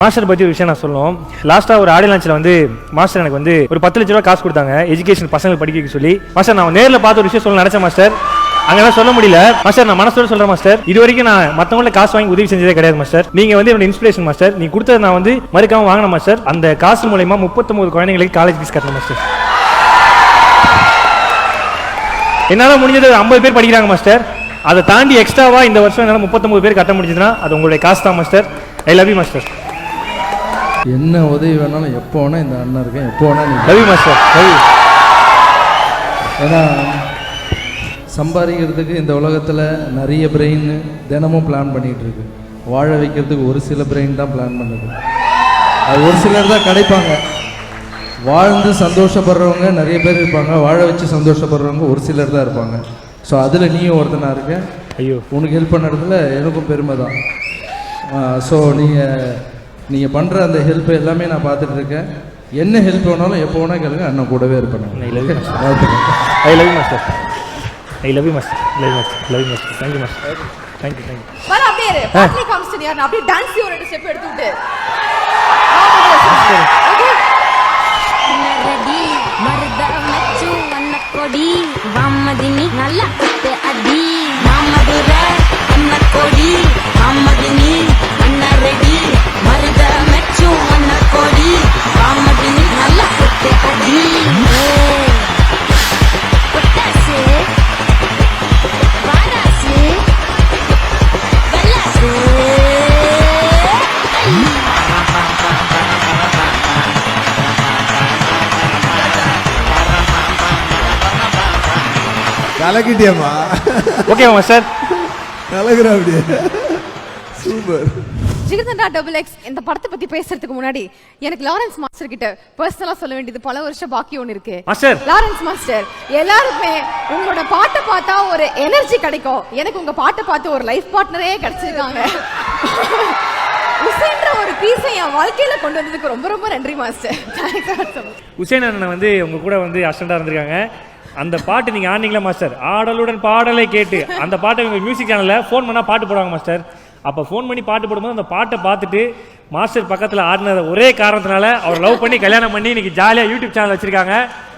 Master பற்றி ஒரு விஷயம் நான் சொல்லணும். லாஸ்ட்டாக ஒரு ஆடியோ லான்ச்சில் வந்து மாஸ்டர் எனக்கு வந்து ஒரு 10 லட்ச ரூபா காசு கொடுத்தாங்க எஜுகேஷன் பசங்களுக்கு படிக்க வைக்க சொல்லி. மாஸ்டர் நான் நேரில் பார்த்து ஒரு விஷயம் சொல்ல நினச்சேன் மாஸ்டர், அங்கெல்லாம் சொல்ல முடியல மாஸ்டர். நான் மனசோட சொல்கிறேன் மாஸ்டர், இது வரைக்கும் நான் மற்றவங்கள காசு வாங்கி உதவி செஞ்சதே கிடையாது மாஸ்டர். நீங்கள் வந்து என்னோட இன்ஸ்பிரேஷன் மாஸ்டர். நீ கொடுத்ததை நான் வந்து மறுக்காம வாங்கினேன் மாஸ்டர். அந்த காசு மூலயமா 39 குழந்தைங்களுக்கு காலேஜ் ஃபீஸ் கட்டணும் மாஸ்டர். என்னால் முடிஞ்சது 50 பேர் படிக்கிறாங்க மாஸ்டர். அதை தாண்டி எக்ஸ்ட்ராவாக இந்த வருஷம் என்னால் 39 பேர் கட்ட முடிஞ்சதுன்னா அது உங்களுடைய காசு தான் master. I love you master. என்ன உதவி வேணாலும் எப்போ வேணால் இந்த அண்ணன் இருக்கேன், எப்போ வேணால் நீ love you master. Love you. ஏன்னா சம்பாதிக்கிறதுக்கு இந்த உலகத்தில் நிறைய பிரெயின் தினமும் பிளான் பண்ணிகிட்டு இருக்கு. வாழ வைக்கிறதுக்கு ஒரு சில பிரெயின் தான் பிளான் பண்ணுது. அது ஒரு சிலர் தான் கிடைப்பாங்க. வாழ்ந்து சந்தோஷப்படுறவங்க நிறைய பேர் இருப்பாங்க, வாழ வச்சு சந்தோஷப்படுறவங்க ஒரு சிலர் தான் இருப்பாங்க. ஸோ அதில் நீயும் ஒருத்தனாக இருக்க. ஐயோ, உனக்கு ஹெல்ப் பண்ணுறதுல எனக்கும் பெருமை தான். ஸோ நீங்கள் பண்ணுற அந்த ஹெல்ப் எல்லாமே நான் பார்த்துட்ருக்கேன். என்ன ஹெல்ப் வேணாலும் எப்போ வேணால் கேளுங்க, அண்ணன் கூடவே இருப்பேன். I love you master. I love you master. I love you master. Love you master. Love you master. Thank you master. Thank you. Thank you. வர அப்படியே இரு. பாட்லி காமிச்சிட்டு யார் அப்படியே டான்ஸ் ஒரு ரெண்டு ஸ்டெப் எடுத்துட்டு ஓகே. ரெடி மருத மச்சு வண்ண கொடி வாமதினி நல்ல குத்து அடி மாமதுர அண்ண கொடி வாமதினி அண்ண ரெடி மருத மச்சு வண்ண கொடி வாமதினி நல்ல குத்து அடி குட்டாசு வாராசு வல்லாசு கலக்கிட்டியம்மா. Okay master. கலக்குற அப்படியே சூப்பர். ஜிகர்தண்டா XX இந்த படத்தை பத்தி பேசுறதுக்கு முன்னாடி எனக்கு லாரன்ஸ் மாஸ்டர் கிட்ட பர்சனலா சொல்ல வேண்டியது பல வருஷம் பாக்கி ஒன்று இருக்கு. மாஸ்டர், லாரன்ஸ் மாஸ்டர், எல்லாருமே உங்களோட பாட்டை பார்த்தா ஒரு எனர்ஜி கிடைக்கும். எனக்கு உங்க பாட்டை பார்த்து ஒரு லைஃப் பார்ட்னரே கிடைச்சிருக்காங்க. உசேன்ற ஒரு பீஸை என் வாழ்க்கையில கொண்டு வந்ததுக்கு ரொம்ப ரொம்ப நன்றி மாஸ்டர். உசேன் அண்ணன் வந்து உங்க கூட வந்து அசிஸ்டண்டா இருந்திருக்காங்க. அந்த பாட்டு நீங்க ஆனீங்களா மாஸ்டர், ஆடலுடன் பாடலை கேட்டு அந்த பாட்டை உங்க மியூசிக் சேனல்ல ஃபோன் பண்ணா பாட்டு போடுவாங்க மாஸ்டர். அப்போ ஃபோன் பண்ணி பாட்டு போடும்போது அந்த பாட்டை பார்த்துட்டு மாஸ்டர் பக்கத்தில் ஆடினத ஒரே காரணத்தினால அவர் லவ் பண்ணி கல்யாணம் பண்ணி இன்னைக்கு ஜாலியாக யூடியூப் சேனல் வச்சிருக்காங்க.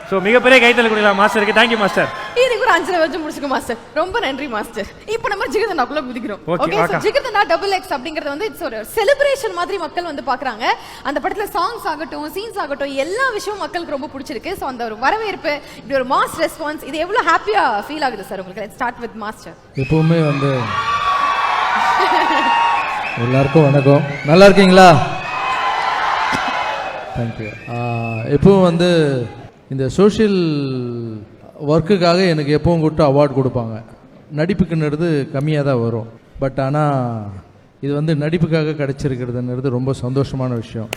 ஸோ மிகப்பெரிய கைத்தல் கொடுக்கலாம் மாஸ்டருக்கு. Thank you master. இதுக்கு ஒரு 5 வருஷம் முடிச்சுக்க மாஸ்டர். ரொம்ப நன்றி மாஸ்டர். இப்போ நம்ம ஜிகர்தண்டாக்குள்ள குதிக்கிறோம். Okay, ஓகே, ஜிகர்தண்டா XX அப்படிங்கிறது வந்து இட்ஸ் ஒரு செலிப்ரேஷன் மாதிரி மக்கள் வந்து பார்க்கறாங்க. அந்த படத்துல சாங்ஸ் ஆகட்டும், சீன்ஸ் ஆகட்டும், எல்லா விஷயமும் மக்களுக்கு ரொம்ப பிடிச்சிருக்கு. ஸோ அந்த ஒரு வரவேற்பு, இப்படி ஒரு மாஸ் ரெஸ்பான்ஸ், இது எவ்வளவு ஹாப்பியா ஃபீல் ஆகுது சார் உங்களுக்கு? Let's start with master. எப்பவுமே வந்து எல்லாருக்கும் வணக்கம். நல்லா இருக்கீங்களா? தேங்க்யூ. எப்பவும் வந்து இந்த சோஷியல் ஒர்க்குக்காக எனக்கு எப்பவும் கூப்பிட்டு அவார்டு கொடுப்பாங்க. நடிப்புக்குன்றது கம்மியாக தான் வரும். பட் ஆனால் இது வந்து நடிப்புக்காக கிடைச்சிருக்கிறதுன்றது ரொம்ப சந்தோஷமான விஷயம்.